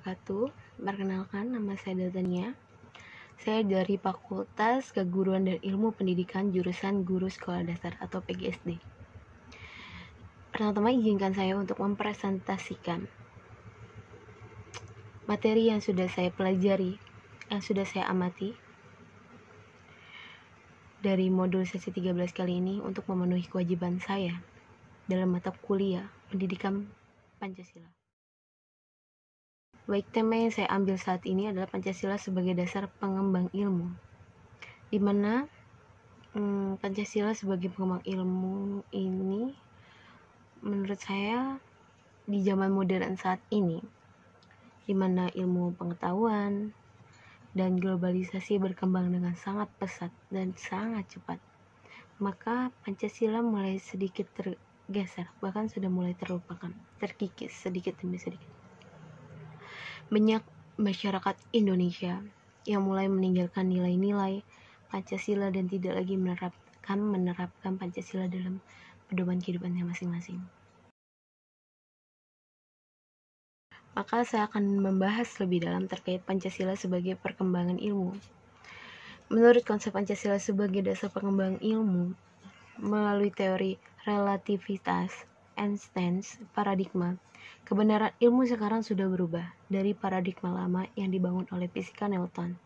wabarakatuh. Perkenalkan, nama saya Datania. Saya dari Fakultas Keguruan dan Ilmu Pendidikan jurusan Guru Sekolah Dasar atau PGSD. Pertama-tama izinkan saya untuk mempresentasikan materi yang sudah saya pelajari, yang sudah saya amati dari modul sesi 13 kali ini untuk memenuhi kewajiban saya dalam mata kuliah Pendidikan Pancasila. Baik, tema yang saya ambil saat ini adalah Pancasila sebagai dasar pengembang ilmu, di mana Pancasila sebagai pengembang ilmu ini menurut saya di zaman modern saat ini, di mana ilmu pengetahuan dan globalisasi berkembang dengan sangat pesat dan sangat cepat, maka Pancasila mulai sedikit tergeser, bahkan sudah mulai terlupakan, terkikis sedikit demi sedikit. Banyak masyarakat Indonesia yang mulai meninggalkan nilai-nilai Pancasila dan tidak lagi menerapkan Pancasila dalam pedoman kehidupannya masing-masing. Maka saya akan membahas lebih dalam terkait Pancasila sebagai perkembangan ilmu. Menurut konsep Pancasila sebagai dasar pengembangan ilmu, melalui teori relativitas, Einstein paradigma, kebenaran ilmu sekarang sudah berubah dari paradigma lama yang dibangun oleh fisika Newton,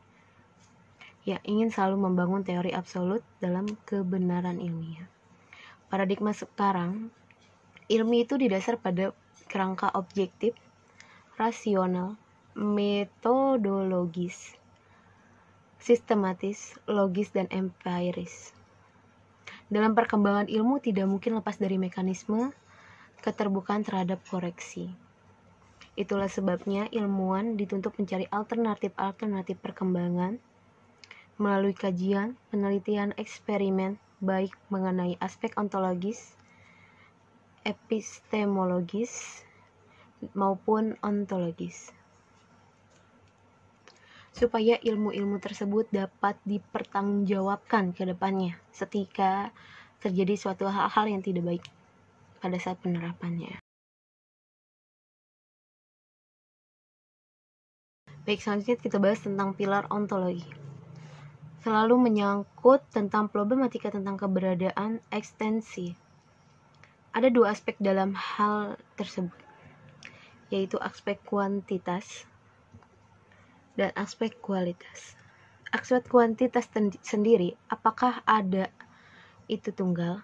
yang ingin selalu membangun teori absolut dalam kebenaran ilmiah. Paradigma sekarang, ilmu itu didasar pada kerangka objektif, rasional, metodologis, sistematis, logis, dan empiris. Dalam perkembangan ilmu tidak mungkin lepas dari mekanisme keterbukaan terhadap koreksi. Itulah sebabnya ilmuwan dituntut mencari alternatif perkembangan melalui kajian, penelitian, eksperimen, baik mengenai aspek ontologis, epistemologis, maupun ontologis, supaya ilmu-ilmu tersebut dapat dipertanggungjawabkan ke depannya ketika terjadi suatu hal-hal yang tidak baik pada saat penerapannya. Baik, selanjutnya kita bahas tentang pilar ontologi. Selalu menyangkut tentang problematika tentang keberadaan ekstensi. Ada dua aspek dalam hal tersebut, yaitu aspek kuantitas dan aspek kualitas. Aspek kuantitas sendiri, apakah ada itu tunggal?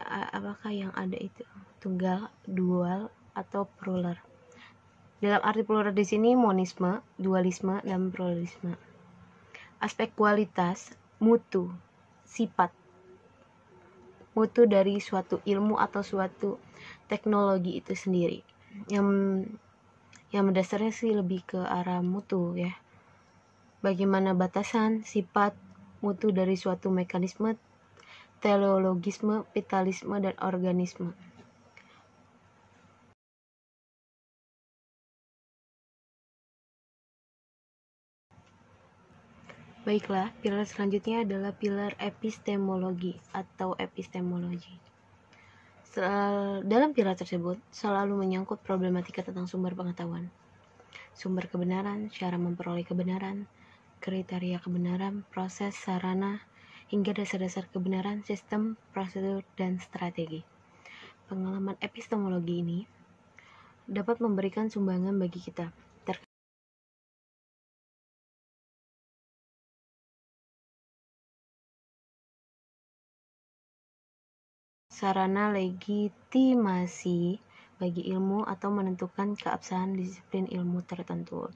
Apakah yang ada itu tunggal, dual, atau plural? Dalam arti plural di sini monisme, dualisme, dan pluralisme. Aspek kualitas, mutu, sifat, mutu dari suatu ilmu atau suatu teknologi itu sendiri. Yang mendasarnya sih lebih ke arah mutu ya. Bagaimana batasan, sifat, mutu dari suatu mekanisme, teleologisme, vitalisme, dan organisme. Baiklah, pilar selanjutnya adalah pilar epistemologi atau epistemologi. Dalam pilar tersebut selalu menyangkut problematika tentang sumber pengetahuan, sumber kebenaran, cara memperoleh kebenaran, kriteria kebenaran, proses, sarana, hingga dasar-dasar kebenaran, sistem, prosedur, dan strategi. Pengalaman epistemologi ini dapat memberikan sumbangan bagi kita sarana legitimasi bagi ilmu atau menentukan keabsahan disiplin ilmu tertentu.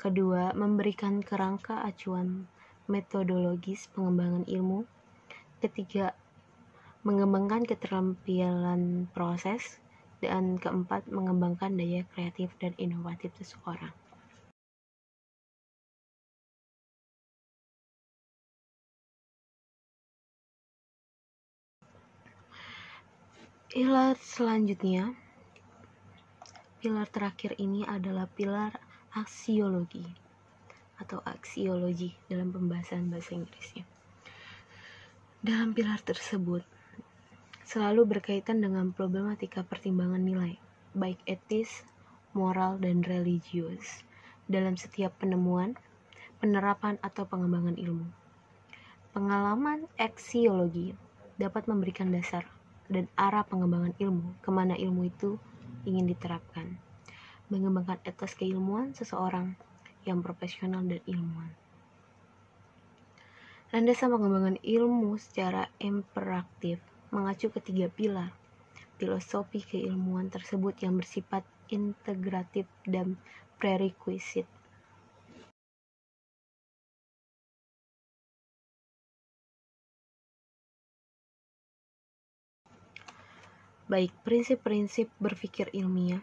Kedua, memberikan kerangka acuan metodologis pengembangan ilmu. Ketiga, mengembangkan keterampilan proses. Dan keempat, mengembangkan daya kreatif dan inovatif seseorang. Pilar selanjutnya, pilar terakhir ini adalah pilar aksiologi atau aksiologi dalam pembahasan bahasa Inggrisnya. Dalam pilar tersebut selalu berkaitan dengan problematika pertimbangan nilai, baik etis, moral, dan religius dalam setiap penemuan, penerapan, atau pengembangan ilmu. Pengalaman aksiologi dapat memberikan dasar dan arah pengembangan ilmu, kemana ilmu itu ingin diterapkan, mengembangkan etos keilmuan seseorang yang profesional dan ilmuwan. Landasan pengembangan ilmu secara imperatif mengacu ke 3 pilar filosofi keilmuan tersebut yang bersifat integratif dan prerequisite. Baik, prinsip-prinsip berpikir ilmiah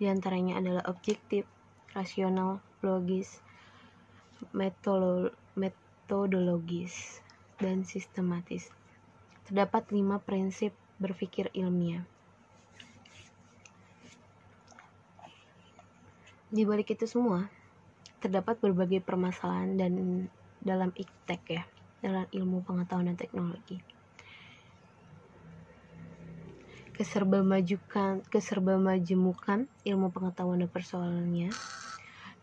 diantaranya adalah objektif, rasional, logis, metodologis, dan sistematis. Terdapat 5 prinsip berpikir ilmiah. Di balik itu semua, terdapat berbagai permasalahan dan dalam iptek ya, dalam ilmu pengetahuan dan teknologi. Keserbamajemukan ilmu pengetahuan dan persoalannya,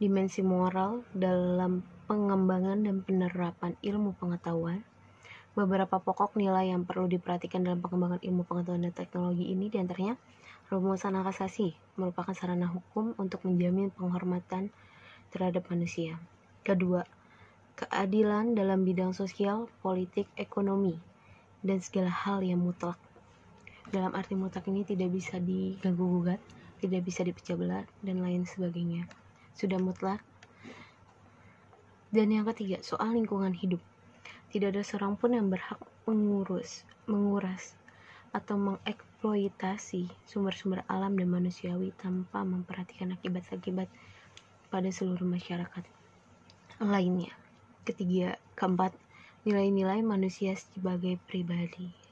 dimensi moral dalam pengembangan dan penerapan ilmu pengetahuan, beberapa pokok nilai yang perlu diperhatikan dalam pengembangan ilmu pengetahuan dan teknologi ini diantaranya rumusan hak asasi merupakan sarana hukum untuk menjamin penghormatan terhadap manusia. Kedua, keadilan dalam bidang sosial, politik, ekonomi, dan segala hal yang mutlak. Dalam arti mutlak ini tidak bisa diganggu-gugat, tidak bisa dipecah belah, dan lain sebagainya. Sudah mutlak. Dan yang ketiga, soal lingkungan hidup. Tidak ada seorang pun yang berhak menguras, atau mengeksploitasi sumber-sumber alam dan manusiawi tanpa memperhatikan akibat-akibat pada seluruh masyarakat lainnya. Keempat, nilai-nilai manusia sebagai pribadi.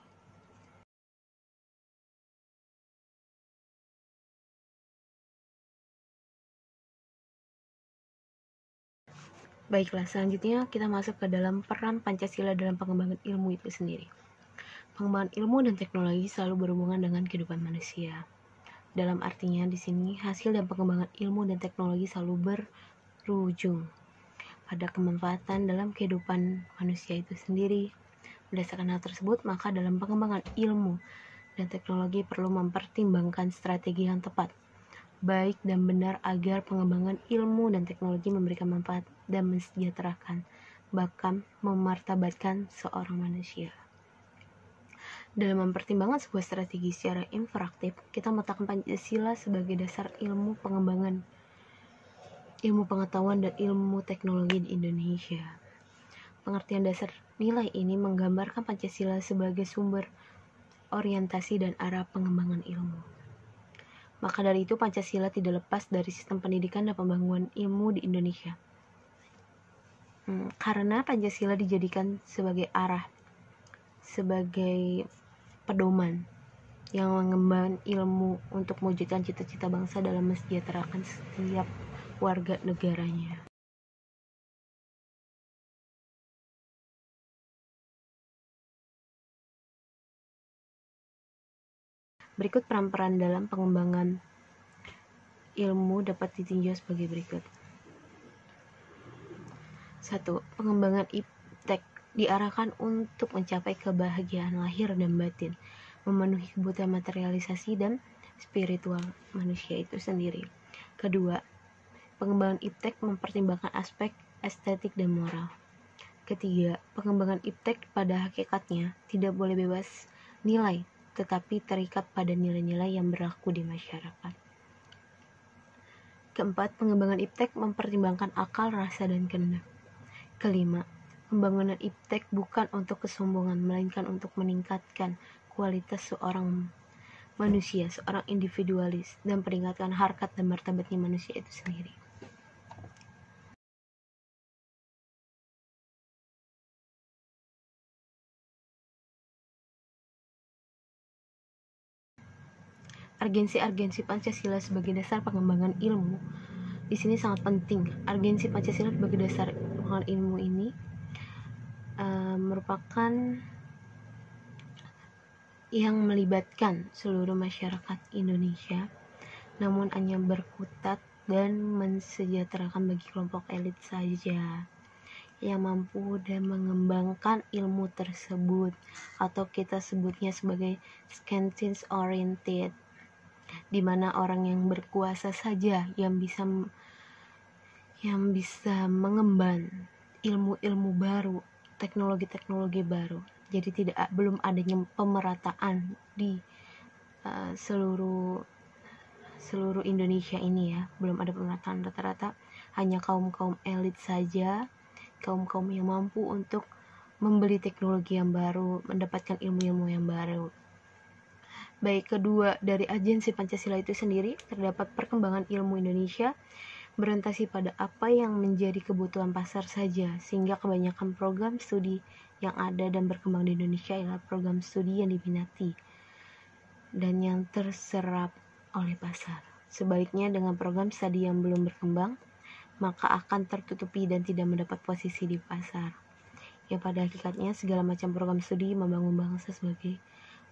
Baiklah, selanjutnya kita masuk ke dalam peran Pancasila dalam pengembangan ilmu itu sendiri. Pengembangan ilmu dan teknologi selalu berhubungan dengan kehidupan manusia. Dalam artinya di sini hasil dan pengembangan ilmu dan teknologi selalu berujung pada kemanfaatan dalam kehidupan manusia itu sendiri. Berdasarkan hal tersebut, maka dalam pengembangan ilmu dan teknologi perlu mempertimbangkan strategi yang tepat, baik dan benar agar pengembangan ilmu dan teknologi memberikan manfaat dan mensejahterakan, bahkan memartabatkan seorang manusia. Dalam mempertimbangkan sebuah strategi secara interaktif, kita meletakkan Pancasila sebagai dasar ilmu pengembangan ilmu pengetahuan dan ilmu teknologi di Indonesia. Pengertian dasar nilai ini menggambarkan Pancasila sebagai sumber orientasi dan arah pengembangan ilmu. Maka dari itu Pancasila tidak lepas dari sistem pendidikan dan pembangunan ilmu di Indonesia. Karena Pancasila dijadikan sebagai arah, sebagai pedoman yang mengembangkan ilmu untuk mewujudkan cita-cita bangsa dalam mensejahterakan setiap warga negaranya. Berikut peran-peran dalam pengembangan ilmu dapat ditinjau sebagai berikut. 1. Pengembangan iptek diarahkan untuk mencapai kebahagiaan lahir dan batin, memenuhi kebutuhan materialisasi dan spiritual manusia itu sendiri. Kedua, pengembangan iptek mempertimbangkan aspek estetik dan moral. Ketiga, pengembangan iptek pada hakikatnya tidak boleh bebas nilai, tetapi terikat pada nilai-nilai yang berlaku di masyarakat. Keempat, pengembangan iptek mempertimbangkan akal, rasa, dan kehendak. Kelima, pembangunan iptek bukan untuk kesombongan, melainkan untuk meningkatkan kualitas seorang manusia, seorang individualis, dan meningkatkan harkat dan martabatnya manusia itu sendiri. Argensi Pancasila sebagai dasar pengembangan ilmu di sini sangat penting. Argensi Pancasila sebagai dasar pengembangan ilmu ini merupakan yang melibatkan seluruh masyarakat Indonesia namun hanya berkutat dan mensejahterakan bagi kelompok elit saja yang mampu dan mengembangkan ilmu tersebut, atau kita sebutnya sebagai science oriented, di mana orang yang berkuasa saja yang bisa mengemban ilmu-ilmu baru, teknologi-teknologi baru. Jadi belum adanya pemerataan di seluruh Indonesia ini ya, belum ada pemerataan rata-rata, hanya kaum elit saja, kaum yang mampu untuk membeli teknologi yang baru, mendapatkan ilmu-ilmu yang baru. Baik, kedua, dari agensi Pancasila itu sendiri terdapat perkembangan ilmu Indonesia berorientasi pada apa yang menjadi kebutuhan pasar saja, sehingga kebanyakan program studi yang ada dan berkembang di Indonesia adalah program studi yang diminati dan yang terserap oleh pasar. Sebaliknya, dengan program studi yang belum berkembang, maka akan tertutupi dan tidak mendapat posisi di pasar. Ya, pada hakikatnya segala macam program studi membangun bangsa sebagai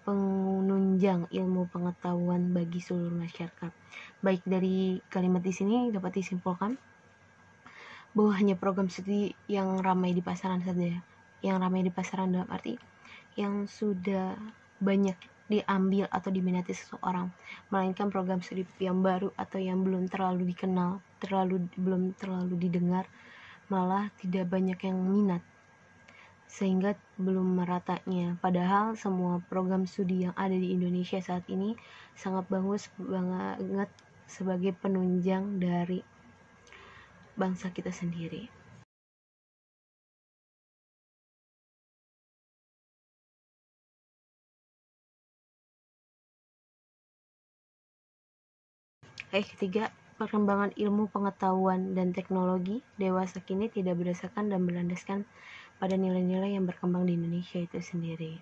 penunjang ilmu pengetahuan bagi seluruh masyarakat. Baik, dari kalimat di sini dapat disimpulkan bahwa hanya program studi yang ramai di pasaran saja. Yang ramai di pasaran dalam arti yang sudah banyak diambil atau diminati seseorang, melainkan program studi yang baru atau yang belum terlalu dikenal, belum terlalu didengar, malah tidak banyak yang minat, sehingga belum meratanya. Padahal semua program studi yang ada di Indonesia saat ini sangat bagus banget sebagai penunjang dari bangsa kita sendiri. Ketiga, perkembangan ilmu pengetahuan dan teknologi dewasa kini tidak berdasarkan dan berlandaskan pada nilai-nilai yang berkembang di Indonesia itu sendiri,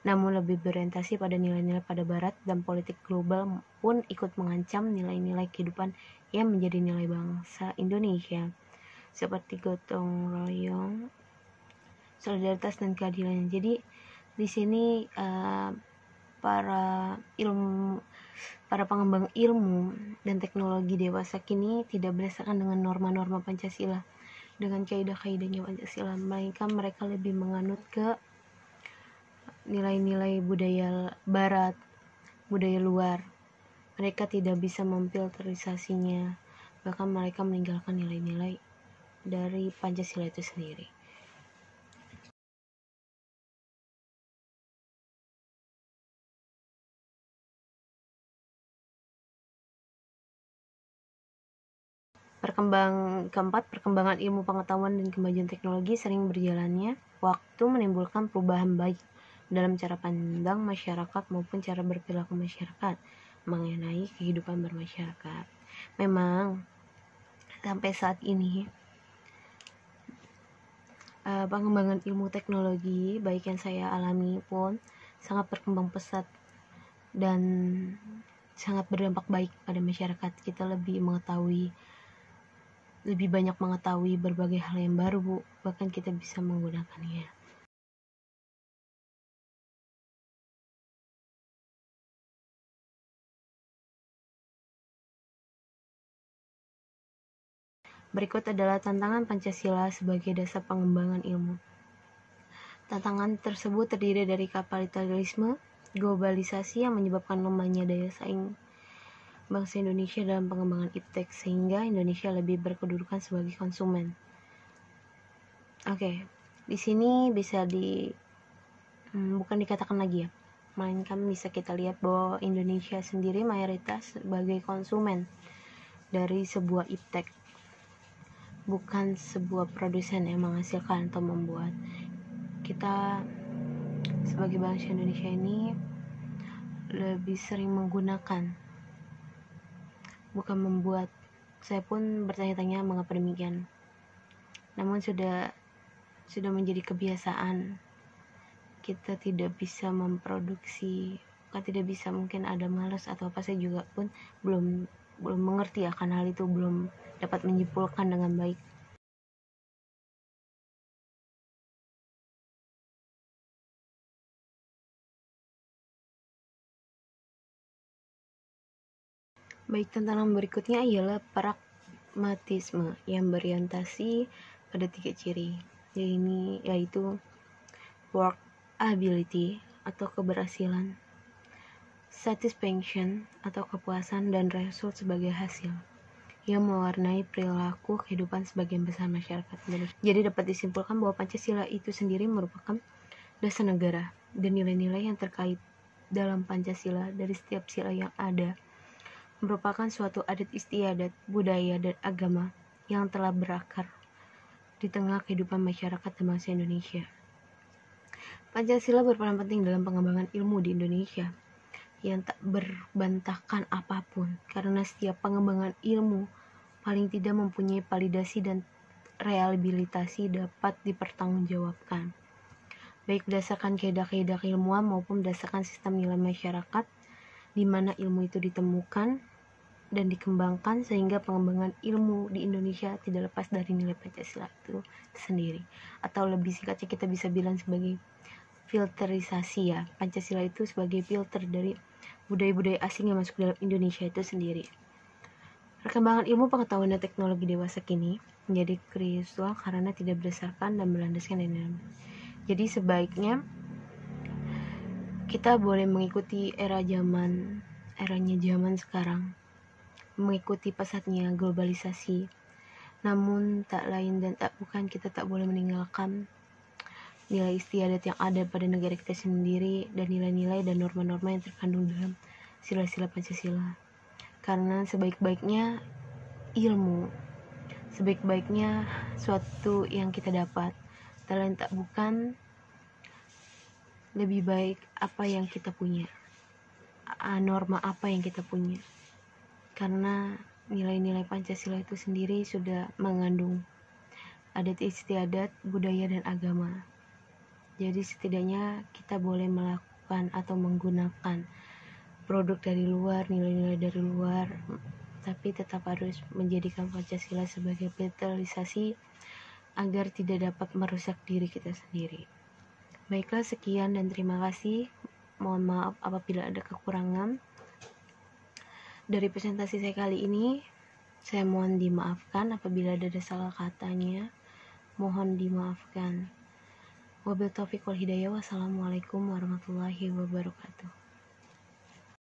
namun lebih berorientasi pada nilai-nilai pada barat, dan politik global pun ikut mengancam nilai-nilai kehidupan yang menjadi nilai bangsa Indonesia, seperti gotong royong, solidaritas, dan keadilan. Jadi di sini para pengembang ilmu dan teknologi dewasa kini tidak berdasarkan dengan norma-norma Pancasila, dengan kaidah-kaidahnya Pancasila, melainkan mereka lebih menganut ke nilai-nilai budaya barat, budaya luar. Mereka tidak bisa memfilterisasinya, bahkan mereka meninggalkan nilai-nilai dari Pancasila itu sendiri. Keempat, perkembangan ilmu pengetahuan dan kemajuan teknologi sering berjalannya waktu menimbulkan perubahan baik dalam cara pandang masyarakat maupun cara berperilaku masyarakat mengenai kehidupan bermasyarakat. Memang sampai saat ini pengembangan ilmu teknologi baik yang saya alami pun sangat berkembang pesat dan sangat berdampak baik pada masyarakat. Kita lebih banyak mengetahui berbagai hal yang baru, bahkan kita bisa menggunakannya. Berikut adalah tantangan Pancasila sebagai dasar pengembangan ilmu. Tantangan tersebut terdiri dari kapitalisme, globalisasi yang menyebabkan lemahnya daya saing bangsa Indonesia dalam pengembangan iptek, sehingga Indonesia lebih berkedudukan sebagai konsumen. Di sini bisa bukan dikatakan lagi ya, melainkan bisa kita lihat bahwa Indonesia sendiri mayoritas sebagai konsumen dari sebuah iptek, bukan sebuah produsen yang menghasilkan atau membuat. Kita sebagai bangsa Indonesia ini lebih sering menggunakan, bukan membuat. Saya pun bertanya-tanya mengapa demikian. Namun sudah menjadi kebiasaan. Kita tidak bisa memproduksi, tidak bisa, mungkin ada malas atau apa, saya juga pun belum mengerti akan hal itu, belum dapat menyimpulkan dengan baik. Baik, tantangan berikutnya ialah pragmatisme yang berorientasi pada 3 ciri, yaitu work ability atau keberhasilan, satisfaction atau kepuasan, dan result sebagai hasil yang mewarnai perilaku kehidupan sebagian besar masyarakat Indonesia. Jadi dapat disimpulkan bahwa Pancasila itu sendiri merupakan dasar negara dan nilai-nilai yang terkait dalam Pancasila dari setiap sila yang ada merupakan suatu adat istiadat, budaya, dan agama yang telah berakar di tengah kehidupan masyarakat dan bangsa Indonesia. Pancasila berperan penting dalam pengembangan ilmu di Indonesia yang tak berbantahkan apapun, karena setiap pengembangan ilmu paling tidak mempunyai validasi dan reliabilitasi dapat dipertanggungjawabkan, baik berdasarkan kaidah-kaidah keilmuan maupun berdasarkan sistem nilai masyarakat di mana ilmu itu ditemukan dan dikembangkan, sehingga pengembangan ilmu di Indonesia tidak lepas dari nilai Pancasila itu sendiri, atau lebih singkatnya kita bisa bilang sebagai filterisasi ya. Pancasila itu sebagai filter dari budaya-budaya asing yang masuk dalam Indonesia itu sendiri. Perkembangan ilmu pengetahuan dan teknologi dewasa kini menjadi krusial karena tidak berdasarkan dan berlandaskan dengan. Jadi sebaiknya kita boleh mengikuti eranya zaman sekarang, mengikuti pesatnya globalisasi. Namun tak lain dan tak bukan kita tak boleh meninggalkan nilai istiadat yang ada pada negara kita sendiri dan nilai-nilai dan norma-norma yang terkandung dalam sila-sila Pancasila. Karena sebaik-baiknya ilmu, sebaik-baiknya suatu yang kita dapat, tak lain tak bukan lebih baik apa yang kita punya, norma apa yang kita punya. Karena nilai-nilai Pancasila itu sendiri sudah mengandung adat istiadat, budaya, dan agama. Jadi setidaknya kita boleh melakukan atau menggunakan produk dari luar, nilai-nilai dari luar, tapi tetap harus menjadikan Pancasila sebagai filterisasi agar tidak dapat merusak diri kita sendiri. Baiklah, sekian dan terima kasih. Mohon maaf apabila ada kekurangan dari presentasi saya kali ini. Saya mohon dimaafkan apabila ada salah katanya. Mohon dimaafkan. Wabillahi taufiq wal hidayah. Wassalamualaikum warahmatullahi wabarakatuh.